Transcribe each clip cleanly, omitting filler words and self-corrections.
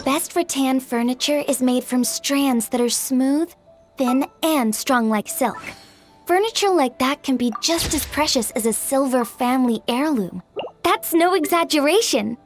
best rattan furniture is made from strands that are smooth, thin, and strong like silk. Furniture like that can be just as precious as a silver family heirloom. That's no exaggeration.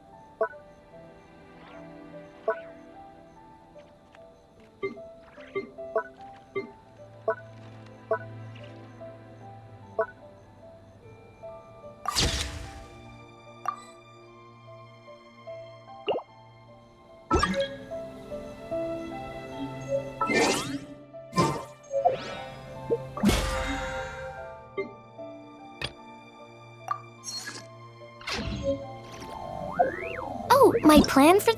Oh, my plan for...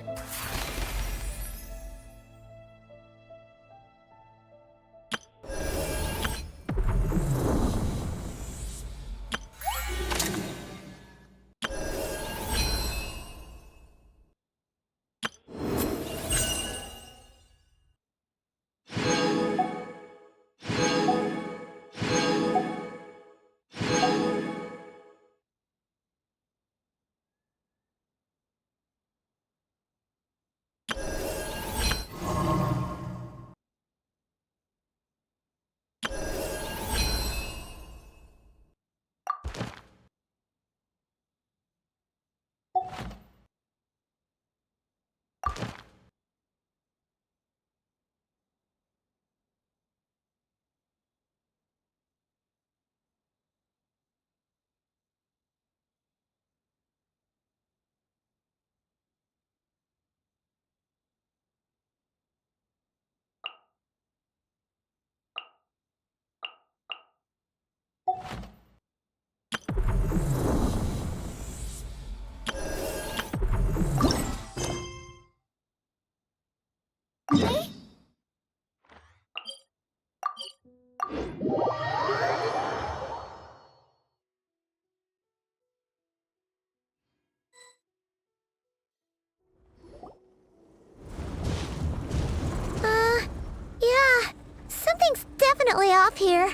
Yeah, something's definitely off here.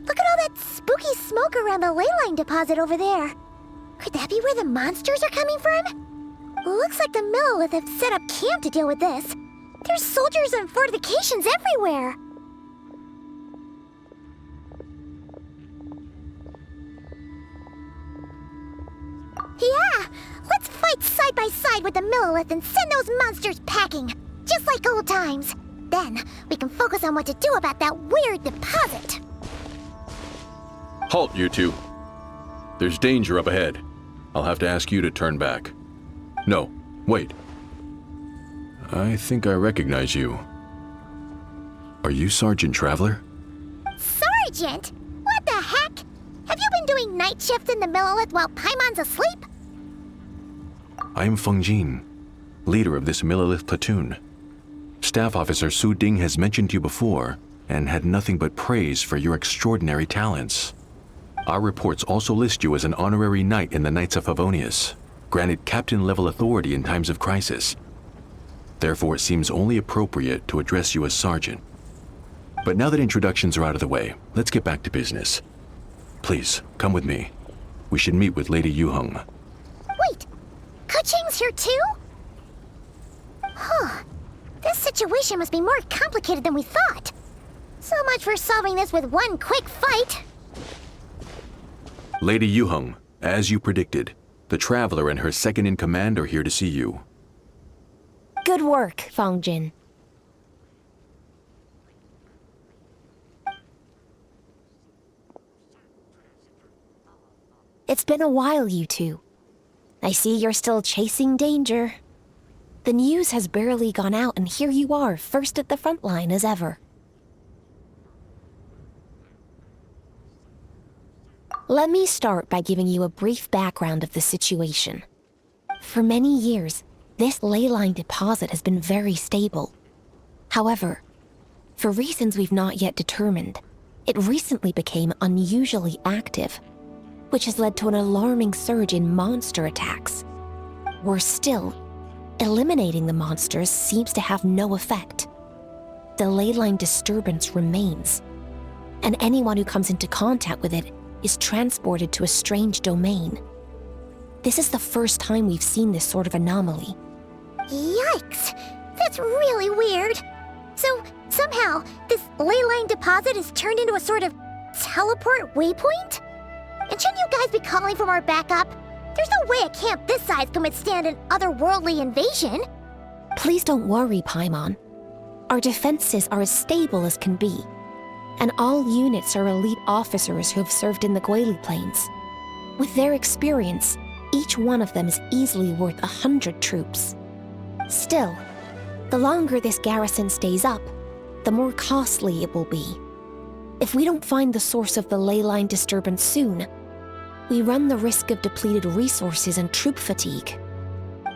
Look at all that spooky smoke around the ley line deposit over there. Could that be where the monsters are coming from? Looks like the Millelith have set up camp to deal with this. There's soldiers and fortifications everywhere. Yeah, let's fight side by side with the Millelith and send those monsters packing, just like old times. Then, we can focus on what to do about that weird deposit. Halt, you two. There's danger up ahead. I'll have to ask you to turn back. No, wait. I think I recognize you. Are you Sergeant Traveler? Sergeant? What the heck? Have you been doing night shift in the Millelith while Paimon's asleep? I am Feng Jin, leader of this Millelith platoon. Staff Officer Su Ding has mentioned you before and had nothing but praise for your extraordinary talents. Our reports also list you as an honorary knight in the Knights of Favonius, granted captain-level authority in times of crisis. Therefore, it seems only appropriate to address you as Sergeant. But now that introductions are out of the way, let's get back to business. Please, come with me. We should meet with Lady Yuheng. Wait, Keqing's here too? Huh. This situation must be more complicated than we thought. So much for solving this with one quick fight. Lady Yuheng, as you predicted, the Traveler and her second-in-command are here to see you. Good work, Feng Jin. It's been a while, you two. I see you're still chasing danger. The news has barely gone out, and here you are, first at the front line as ever. Let me start by giving you a brief background of the situation. For many years, this ley line deposit has been very stable. However, for reasons we've not yet determined, it recently became unusually active, which has led to an alarming surge in monster attacks. Worse still, eliminating the monsters seems to have no effect. The ley line disturbance remains, and anyone who comes into contact with it is transported to a strange domain. This is the first time we've seen this sort of anomaly. Yikes! That's really weird. So, somehow, this ley line deposit is turned into a sort of teleport waypoint? And shouldn't you guys be calling for more backup? There's no way a camp this size can withstand an otherworldly invasion. Please don't worry, Paimon. Our defenses are as stable as can be, and all units are elite officers who have served in the Guili Plains. With their experience, each one of them is easily worth 100 troops. Still, the longer this garrison stays up, the more costly it will be. If we don't find the source of the ley line disturbance soon, we run the risk of depleted resources and troop fatigue.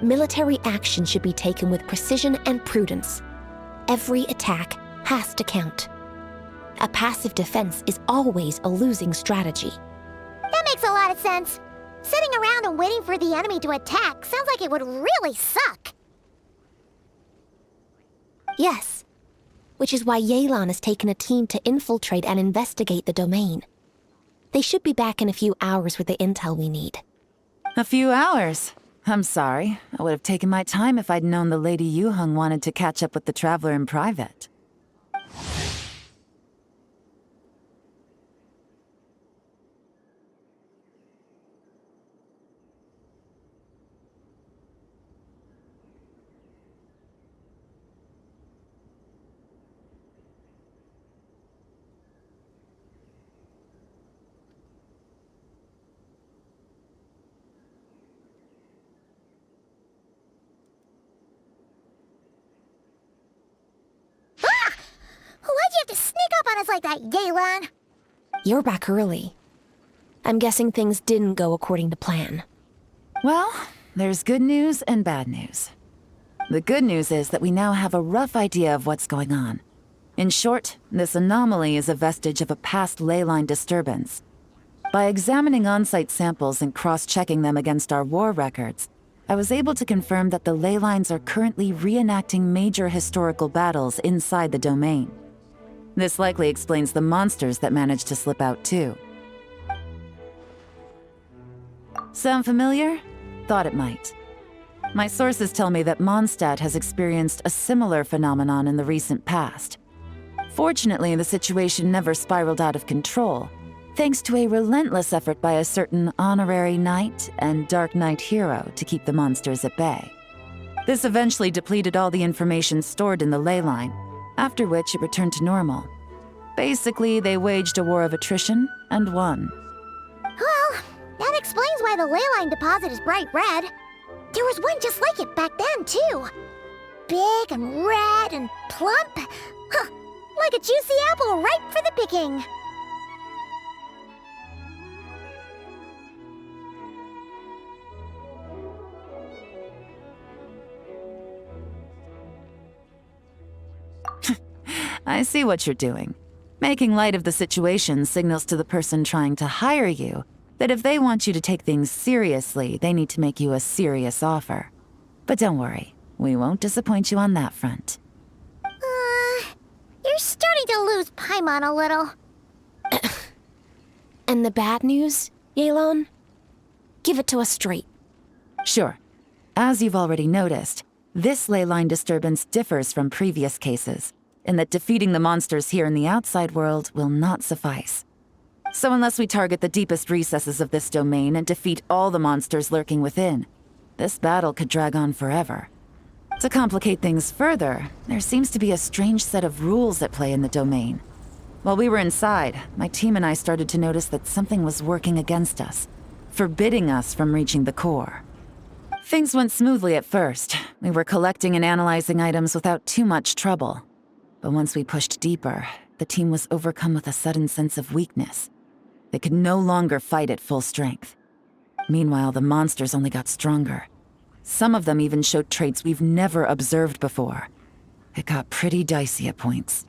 Military action should be taken with precision and prudence. Every attack has to count. A passive defense is always a losing strategy. That makes a lot of sense. Sitting around and waiting for the enemy to attack sounds like it would really suck. Yes, which is why Yelan has taken a team to infiltrate and investigate the domain. They should be back in a few hours with the intel we need. A few hours? I'm sorry. I would have taken my time if I'd known the Lady Yuheng wanted to catch up with the Traveler in private. Why'd you have to sneak up on us like that, Yelan? You're back early. I'm guessing things didn't go according to plan. Well, there's good news and bad news. The good news is that we now have a rough idea of what's going on. In short, this anomaly is a vestige of a past ley line disturbance. By examining on-site samples and cross-checking them against our war records, I was able to confirm that the ley lines are currently reenacting major historical battles inside the domain. This likely explains the monsters that managed to slip out too. Sound familiar? Thought it might. My sources tell me that Mondstadt has experienced a similar phenomenon in the recent past. Fortunately, the situation never spiraled out of control, thanks to a relentless effort by a certain honorary knight and Dark Knight hero to keep the monsters at bay. This eventually depleted all the information stored in the ley line, after which it returned to normal. Basically, they waged a war of attrition and won. Well, that explains why the ley line deposit is bright red. There was one just like it back then, too. Big and red and plump. Huh, like a juicy apple ripe for the picking. I see what you're doing. Making light of the situation signals to the person trying to hire you that if they want you to take things seriously, they need to make you a serious offer. But don't worry, we won't disappoint you on that front. You're starting to lose Paimon a little. And the bad news, Yelan? Give it to us straight. Sure. As you've already noticed, this ley line disturbance differs from previous cases, in that defeating the monsters here in the outside world will not suffice. So unless we target the deepest recesses of this domain and defeat all the monsters lurking within, this battle could drag on forever. To complicate things further, there seems to be a strange set of rules at play in the domain. While we were inside, my team and I started to notice that something was working against us, forbidding us from reaching the core. Things went smoothly at first. We were collecting and analyzing items without too much trouble. But once we pushed deeper, the team was overcome with a sudden sense of weakness. They could no longer fight at full strength. Meanwhile, the monsters only got stronger. Some of them even showed traits we've never observed before. It got pretty dicey at points.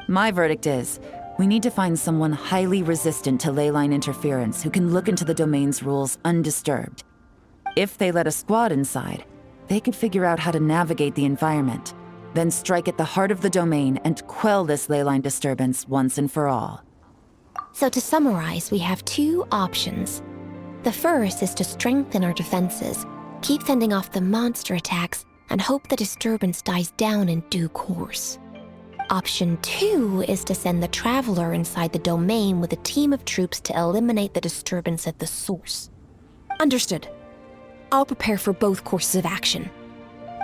My verdict is, we need to find someone highly resistant to ley line interference who can look into the domain's rules undisturbed. If they let a squad inside, they could figure out how to navigate the environment, then strike at the heart of the domain and quell this ley line disturbance once and for all. So to summarize, we have two options. The first is to strengthen our defenses, keep fending off the monster attacks, and hope the disturbance dies down in due course. Option 2 is to send the Traveler inside the domain with a team of troops to eliminate the disturbance at the source. Understood. I'll prepare for both courses of action.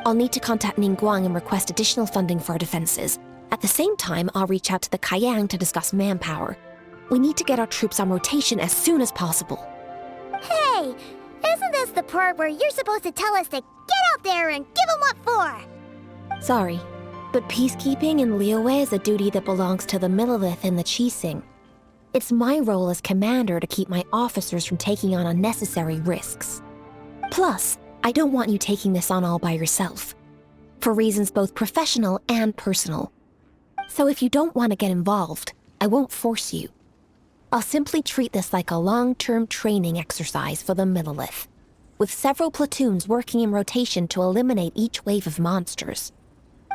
I'll need to contact Ningguang and request additional funding for our defenses. At the same time, I'll reach out to the Kayang to discuss manpower. We need to get our troops on rotation as soon as possible. Hey, isn't this the part where you're supposed to tell us to get out there and give them what for? Sorry, but peacekeeping in Liyue is a duty that belongs to the Millelith and the Qixing. It's my role as commander to keep my officers from taking on unnecessary risks. Plus, I don't want you taking this on all by yourself, for reasons both professional and personal. So if you don't want to get involved, I won't force you. I'll simply treat this like a long-term training exercise for the Millelith, with several platoons working in rotation to eliminate each wave of monsters.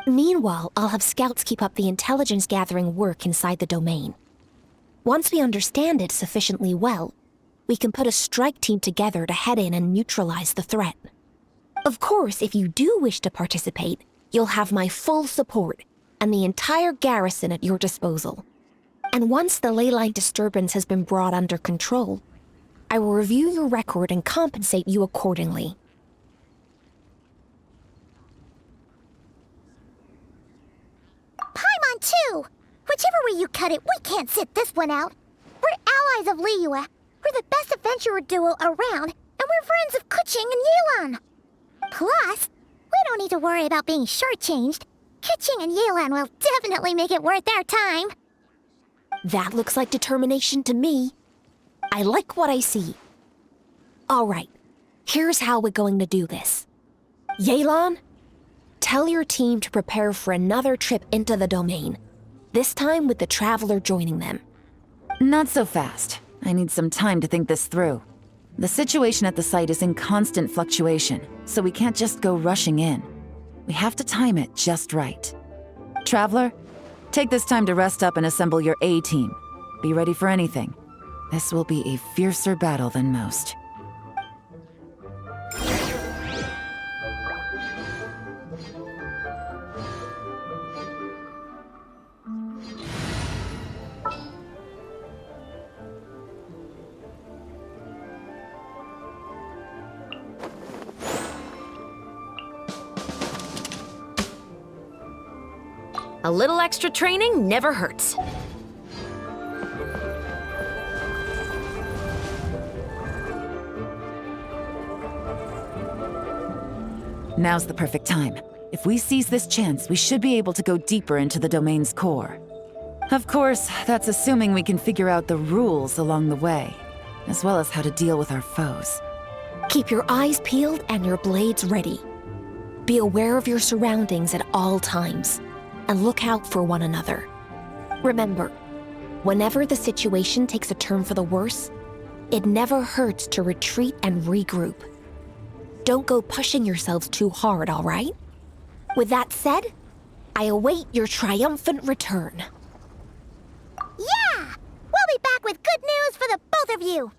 Meanwhile, I'll have scouts keep up the intelligence-gathering work inside the domain. Once we understand it sufficiently well, we can put a strike team together to head in and neutralize the threat. Of course, if you do wish to participate, you'll have my full support and the entire garrison at your disposal. And once the leyline disturbance has been brought under control, I will review your record and compensate you accordingly. Paimon too! Whichever way you cut it, we can't sit this one out. We're allies of Liyue. We're the best adventurer duo around, and we're friends of Keqing and Yelan. Plus, we don't need to worry about being shortchanged. Keqing and Yelan will definitely make it worth their time. That looks like determination to me. I like what I see. All right, here's how we're going to do this. Yelan, tell your team to prepare for another trip into the domain, this time with the Traveler joining them. Not so fast. I need some time to think this through. The situation at the site is in constant fluctuation, so we can't just go rushing in. We have to time it just right. Traveler, take this time to rest up and assemble your A-team. Be ready for anything. This will be a fiercer battle than most. A little extra training never hurts. Now's the perfect time. If we seize this chance, we should be able to go deeper into the domain's core. Of course, that's assuming we can figure out the rules along the way, as well as how to deal with our foes. Keep your eyes peeled and your blades ready. Be aware of your surroundings at all times, and look out for one another. Remember, whenever the situation takes a turn for the worse, it never hurts to retreat and regroup. Don't go pushing yourselves too hard, all right? With that said, I await your triumphant return. Yeah! We'll be back with good news for the both of you!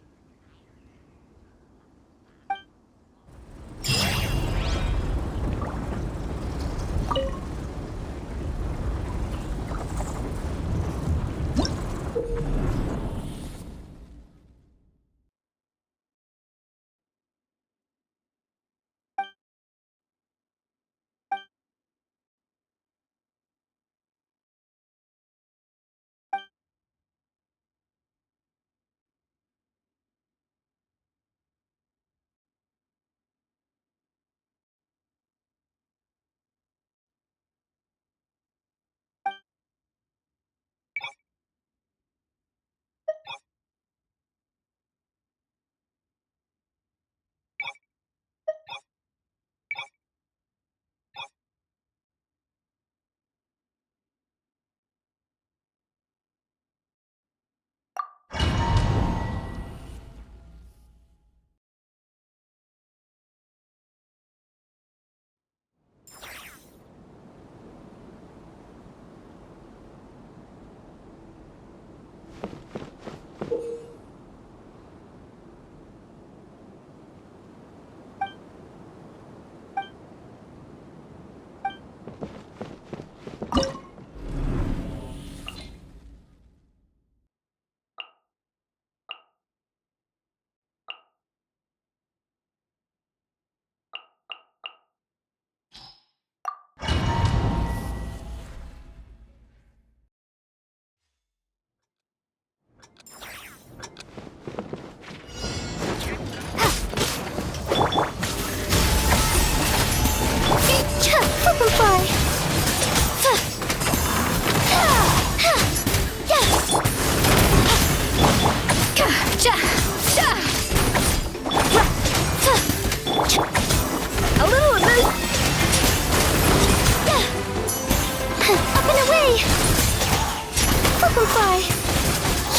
Fucking fly!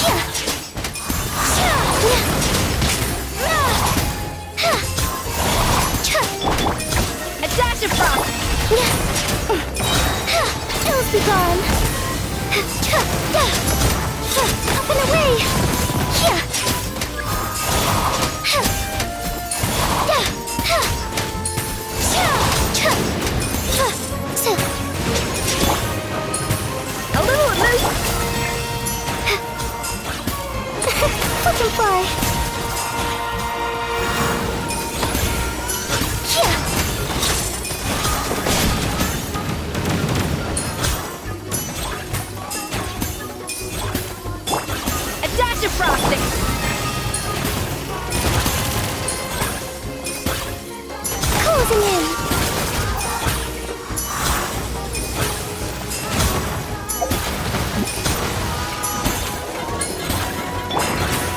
Yeah! A dash of frost! Ills be gone! Up and away! A little loose! Fucking fly! A dash of frosting! Closing in!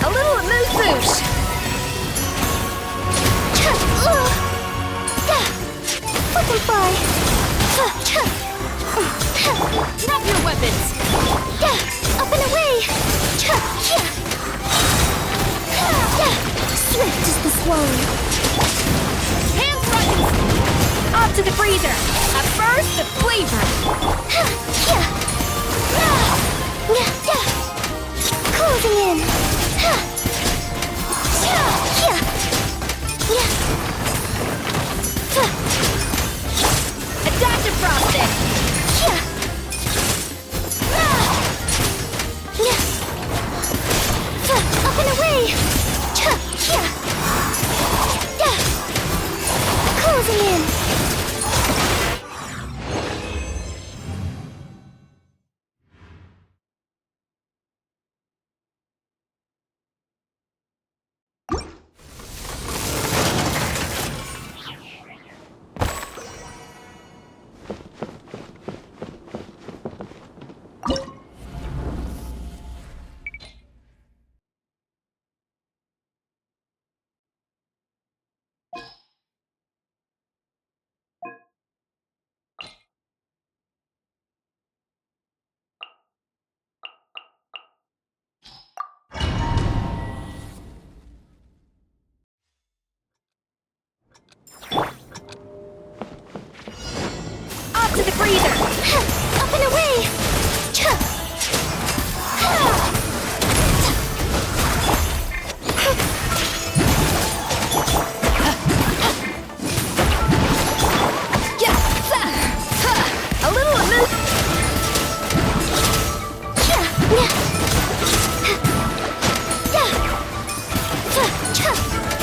A little moose-moosh! Fucking fly! Drop your weapons! Up and away! Swift as the swallow! Hands buttons! Off to the freezer! A burst of flavor! Closing in! A dash of frosting! Up and away! Closing in! Off to the freezer! Up and away! A little moose!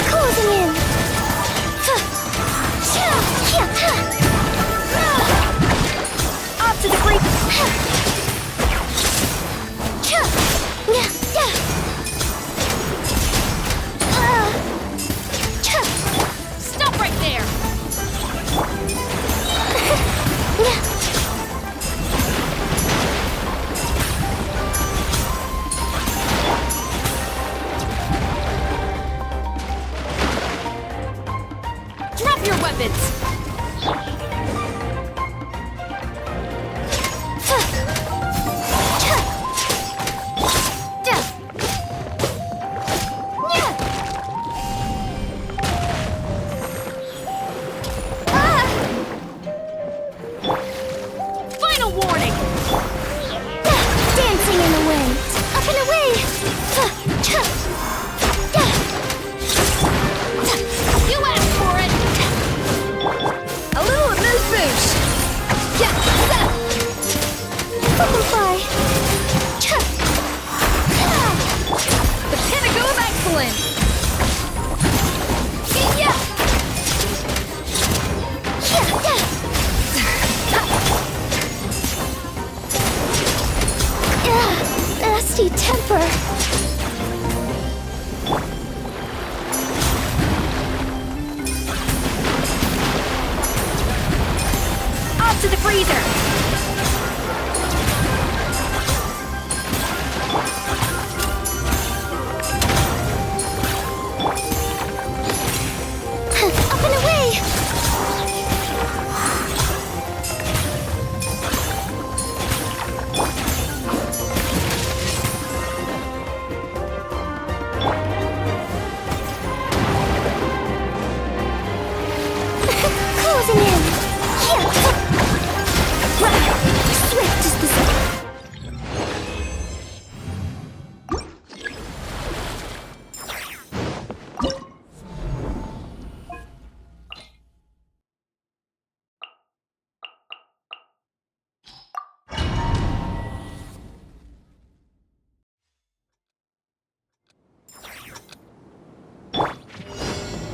Closing in! Off to the freezer! Stop right there! Drop your weapons! Final warning! Dancing in the wind! Up and away! You asked for it! A little moose-moosh! Fucking fly! The pinnacle of excellence! Nasty temper! Off to the freezer! Up and away!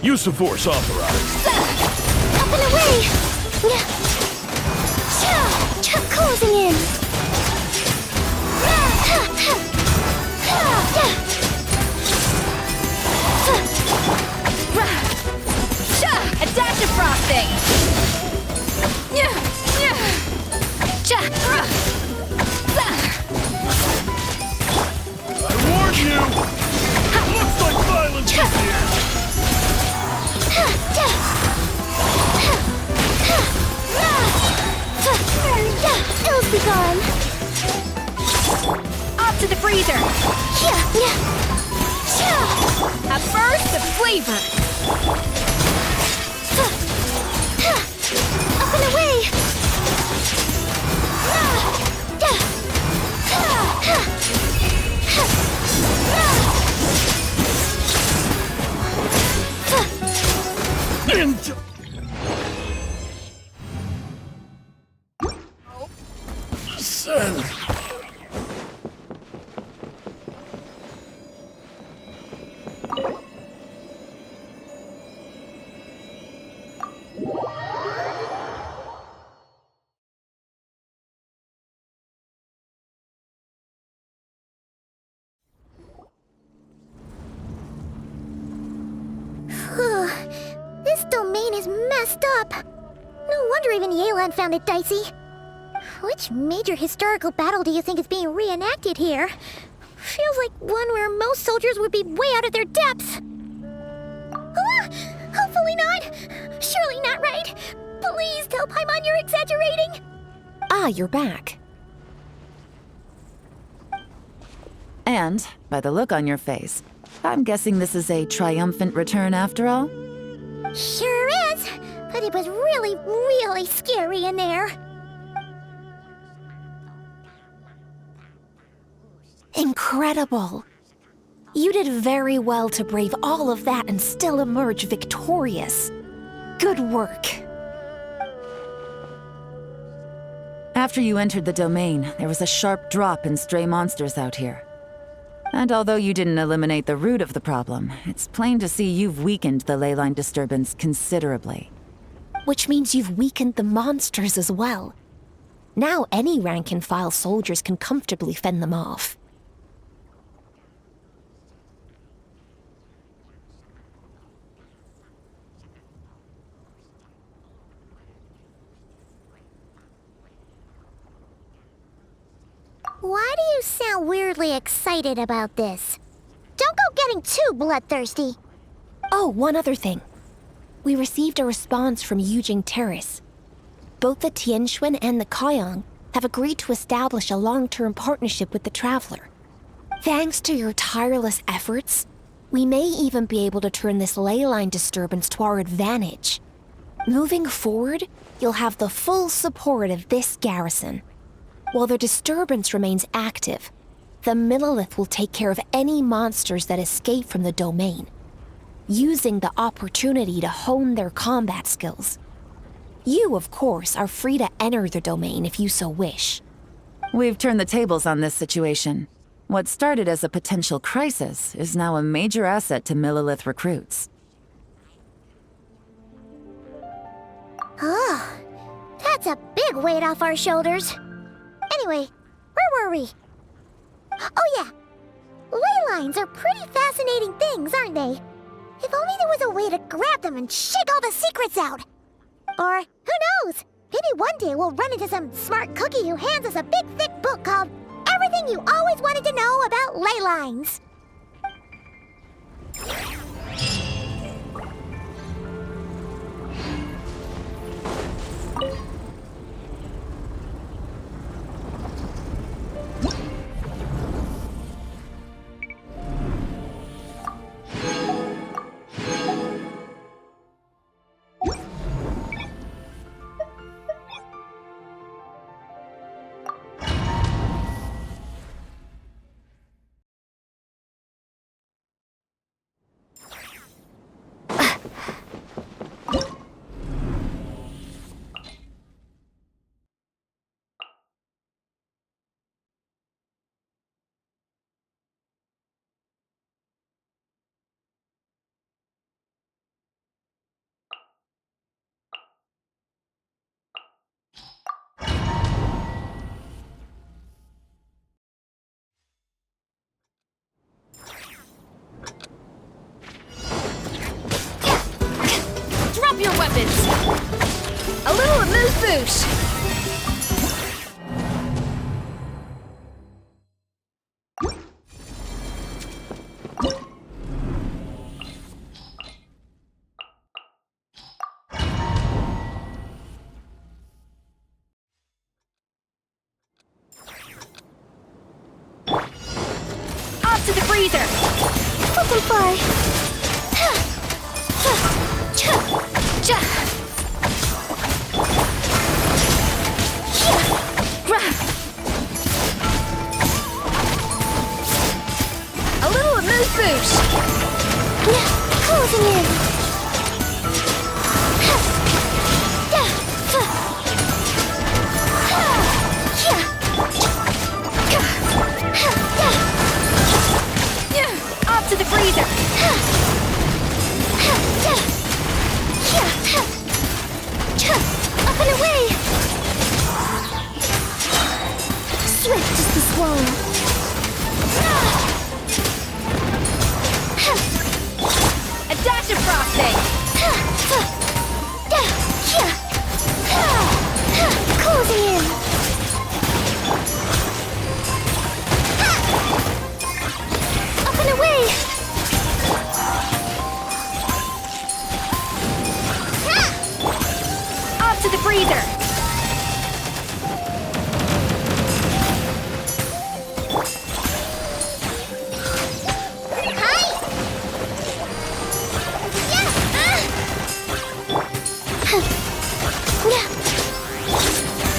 Use of force authorized. Up and away! Closing in! Adaptive frosting! I warn you! Looks like violence is here! Ills be gone! Up to the freezer! A burst of flavor! Up and away! Send. This domain is messed up. No wonder even Yelan found it dicey. Which major historical battle do you think is being reenacted here? Feels like one where most soldiers would be way out of their depths. Ah, hopefully not. Surely not right. Please tell Paimon you're exaggerating. Ah, you're back. And, by the look on your face, I'm guessing this is a triumphant return after all? Sure is. But it was really, really scary in there. Incredible! You did very well to brave all of that and still emerge victorious. Good work. After you entered the domain, there was a sharp drop in stray monsters out here. And although you didn't eliminate the root of the problem, it's plain to see you've weakened the leyline disturbance considerably. Which means you've weakened the monsters as well. Now any rank-and-file soldiers can comfortably fend them off. Why do you sound weirdly excited about this? Don't go getting too bloodthirsty. Oh, one other thing. We received a response from Yujing Terrace. Both the Tianxuan and the Kaiyang have agreed to establish a long-term partnership with the Traveler. Thanks to your tireless efforts, we may even be able to turn this leyline disturbance to our advantage. Moving forward, you'll have the full support of this garrison. While the disturbance remains active, the Millelith will take care of any monsters that escape from the domain, using the opportunity to hone their combat skills. You, of course, are free to enter the domain if you so wish. We've turned the tables on this situation. What started as a potential crisis is now a major asset to Millelith recruits. Oh, that's a big weight off our shoulders. Anyway, where were we? Oh yeah, ley lines are pretty fascinating things, aren't they? If only there was a way to grab them and shake all the secrets out. Or, who knows? Maybe one day we'll run into some smart cookie who hands us a big thick book called Everything You Always Wanted to Know About Ley Lines. boosh! Off to the freezer! Open fly. A little amuse boosh! Closing in. Off to the freezer! Up and away! Swift as the swallow. A dash of frosting! Closing in. Up and away! Off to the freezer!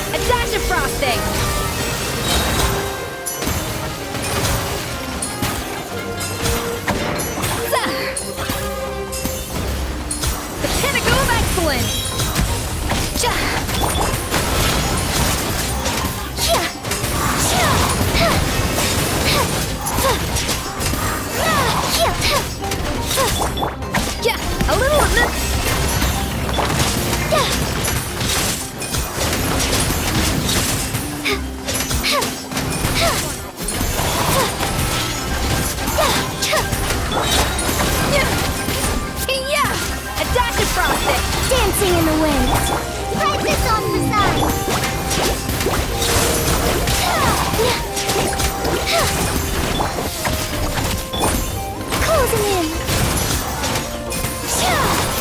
A dash of frosting! The pinnacle of excellence! Yeah, a little of this. Yeah, a dash of frosting. Dancing in the wind. Like this on the side. Closing in.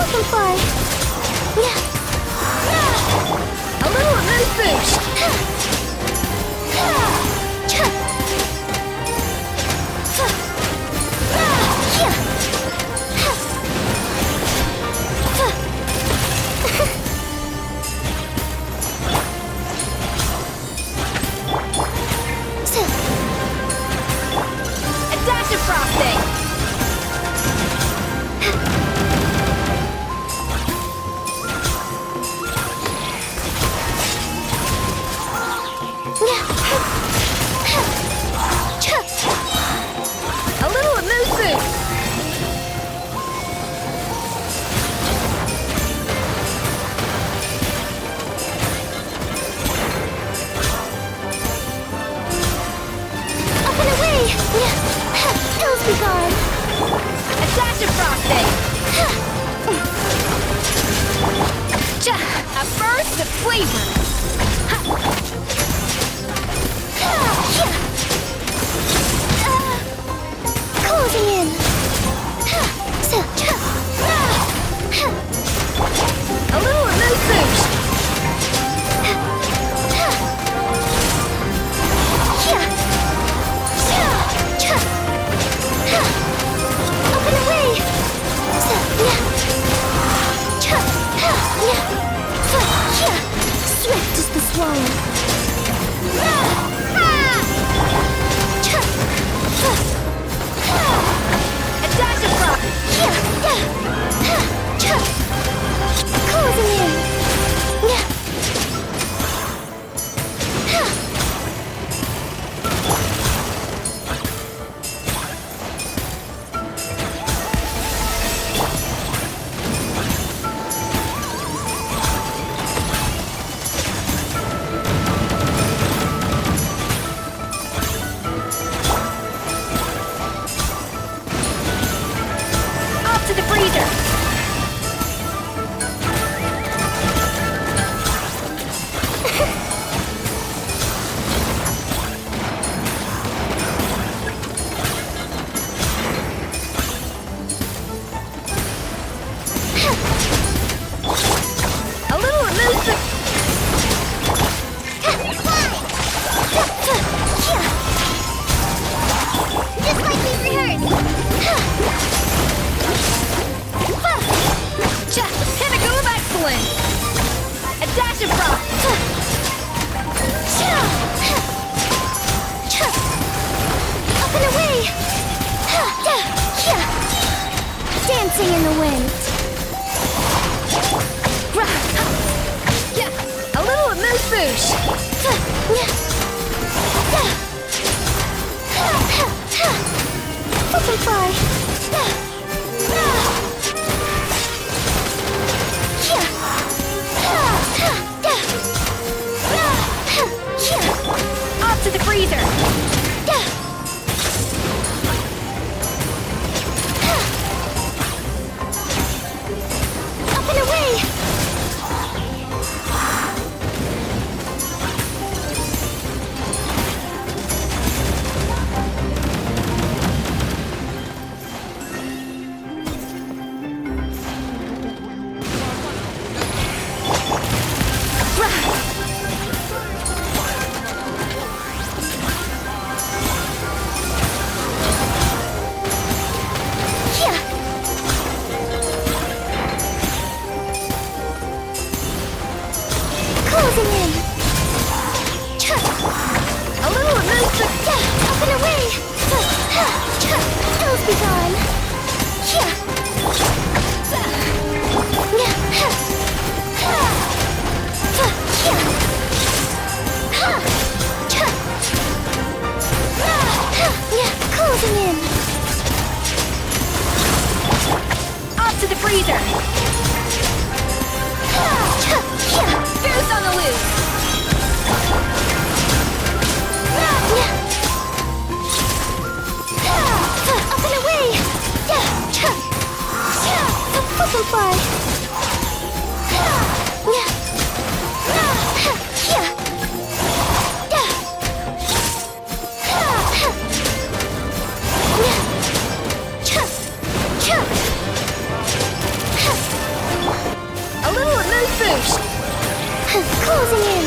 Open fly. A little amuse boosh. A dash of frosting. A little amuse boosh. Up and away. Ills be gone. A dash of frosting. A burst of flavor. Closing in. A little amuse boosh. Up and away. Swift dancing in the wind. A little amuse-bouche. Butterfly. Off to the freezer. Up and away. Closing in. A little amuse-bouche. Up and away. Ills be gone. Closing in. Off to the freezer. Boots on the loose. Up and away. Butterfly. A little amuse-bouche. Closing in.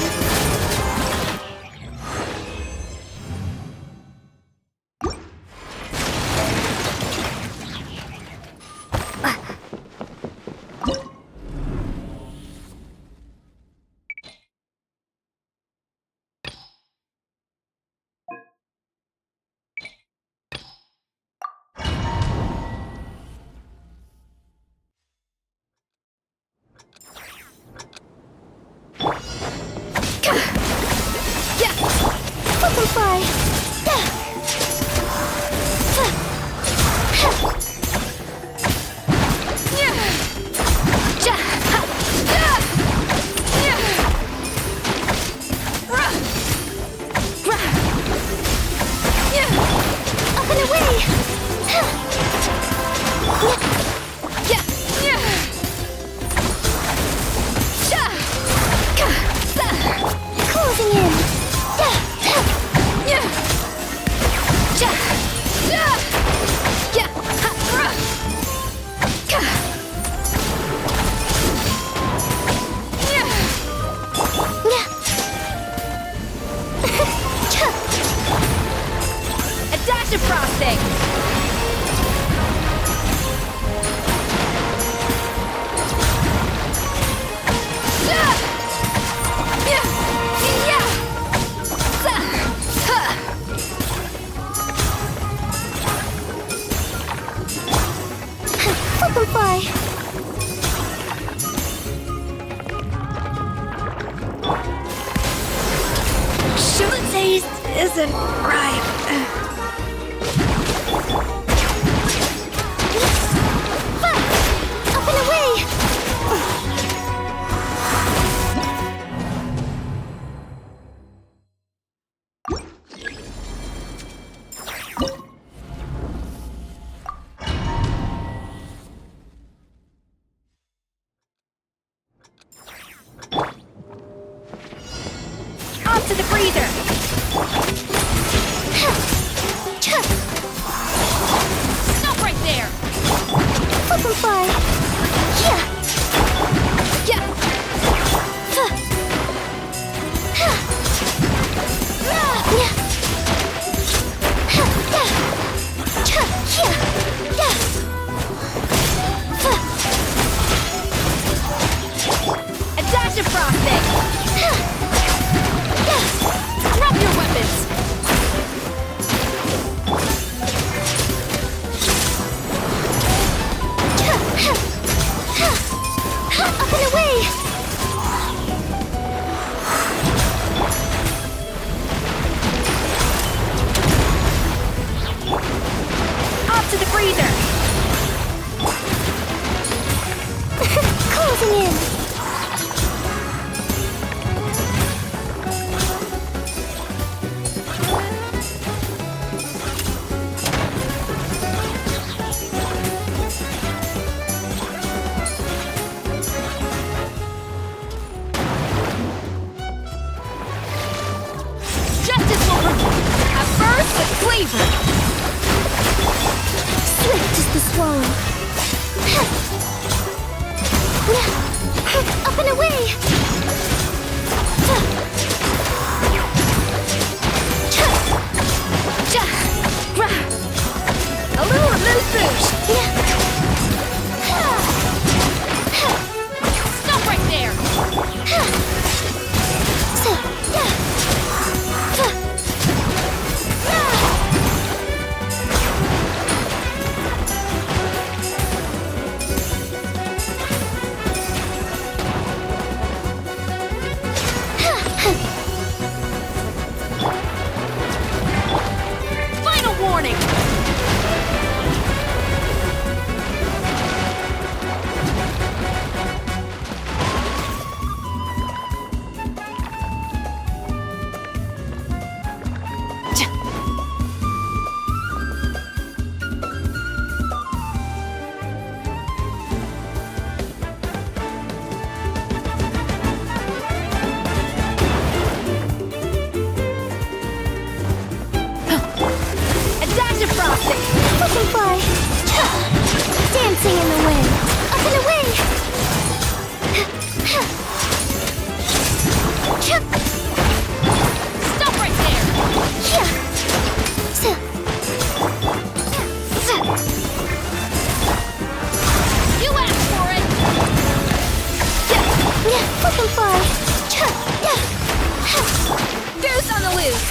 Butterfly. Up and away. Closing in. A dash of frosting. Butterfly. Sugar taste isn't right. Up and away. Off to the freezer. Stop right there. Butterfly. Yeah. A dash of frosting. waver! Swift as the swallow. Up and away! A little loose boost! Stop right there! Final warning! Fly. Dancing in the wind. Up and away. Stop right there. You asked for it. Flip and fly. Goose on the loose.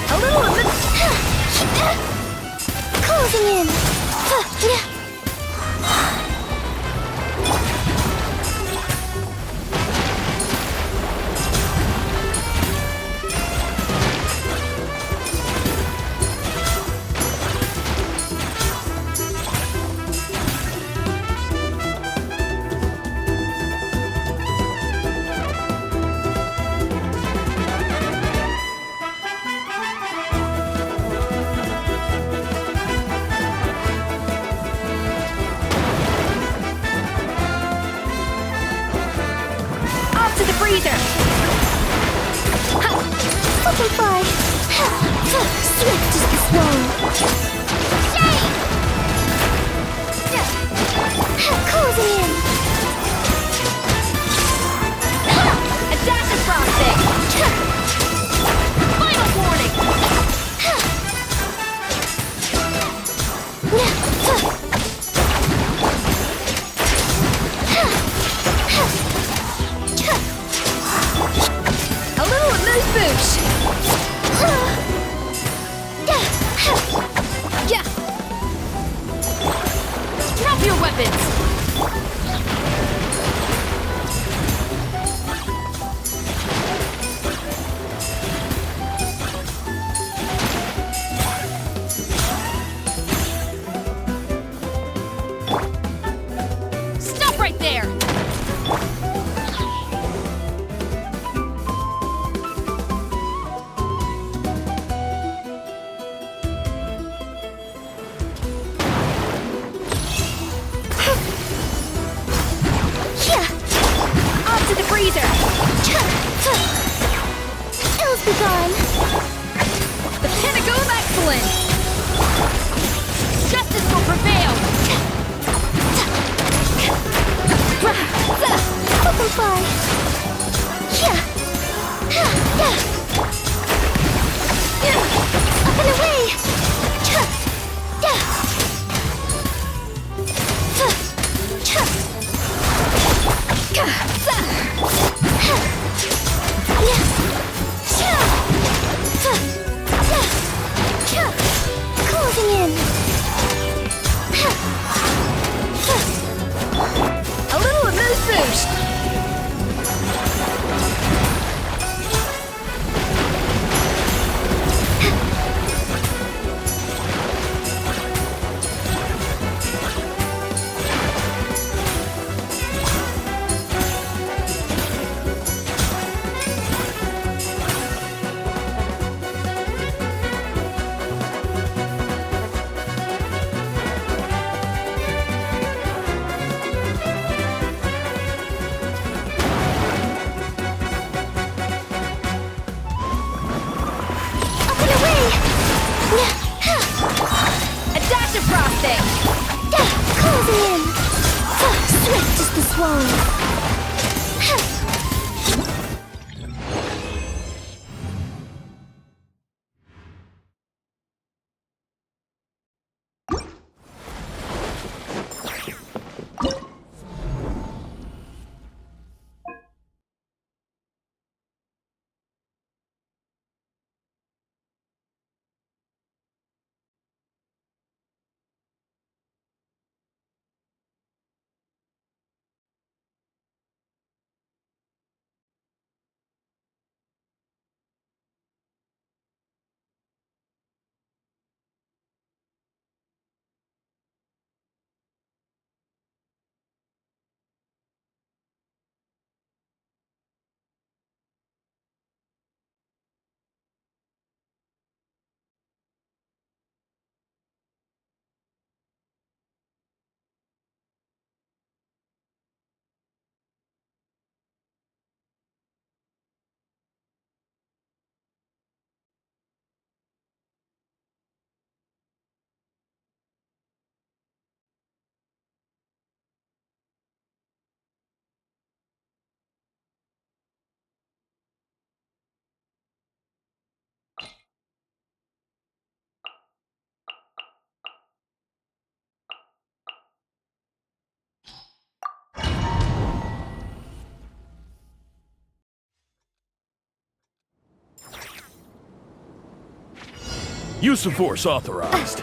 A little of it. Closing in. To the freezer! Flip and fly! Swift as the swallow! Shade! Closing in! A dash of frosting! Final warning! Boosh! Yeah! Drop your weapons! Stop right there! To the freezer! Ills be gone! The pinnacle of excellence! Justice will prevail! swallow. Use of force authorized.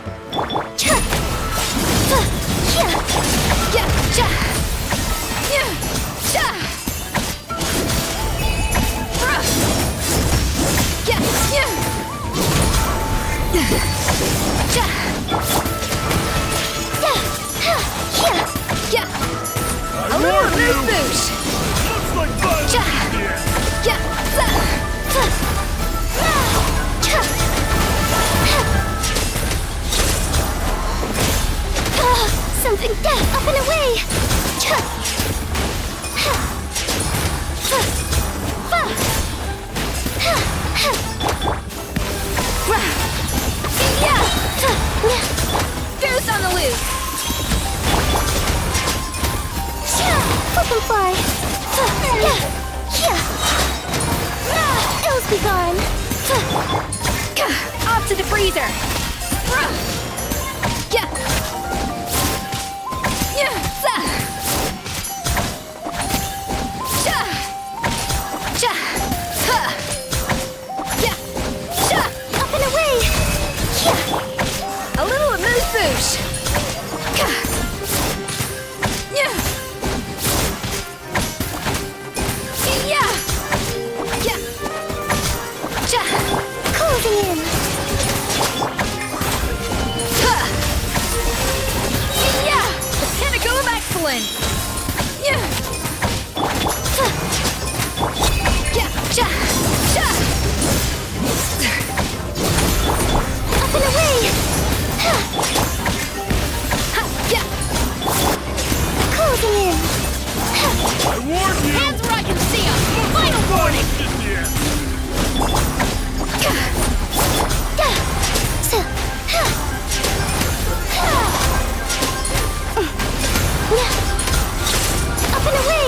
I warn you! Looks like violence Something up and away! Goose on the loose. Flip and fly! Ills be gone! Off to the freezer. Up and away! A little amuse-bouche. Closing in! The pinnacle of excellence. Up and away! Closing in! I warn you! Hands where I can see 'em. Final warning. In here! Up and away!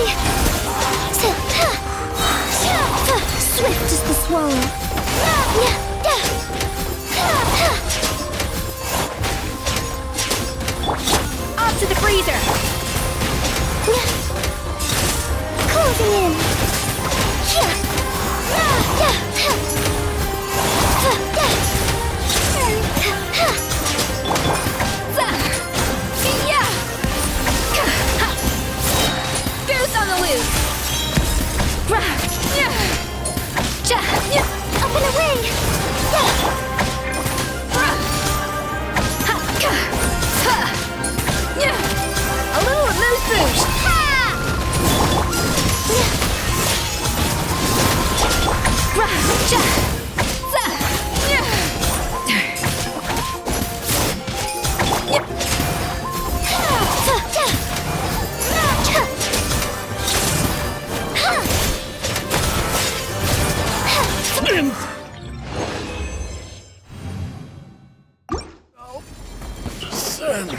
Swift as the swallow. Off to the freezer. Closing in. Goose on the loose. Up and away! A little amuse-bouche. Send.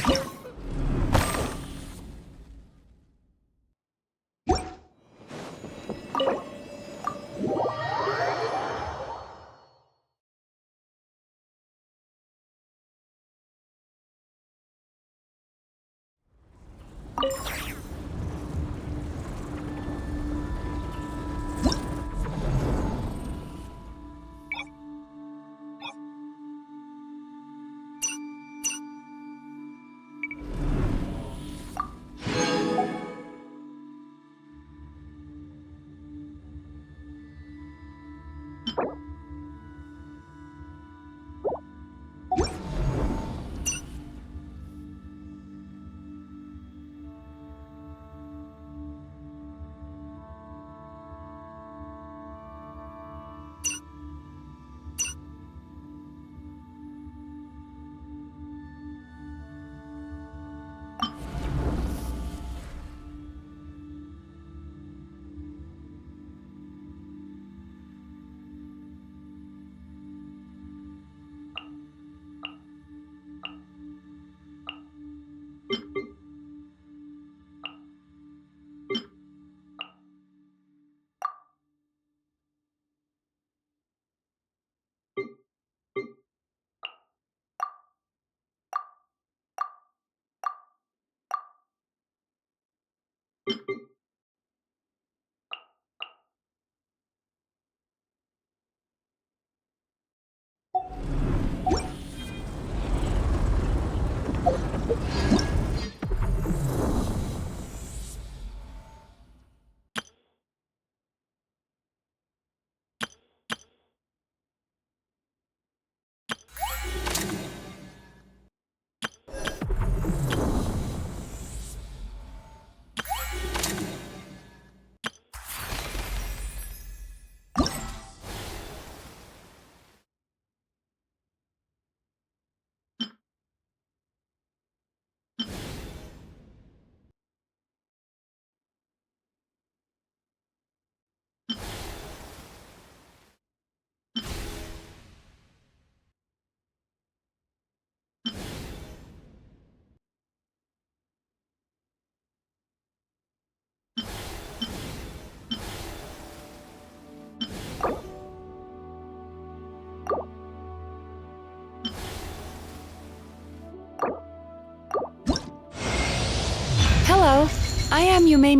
Hello, I am Yume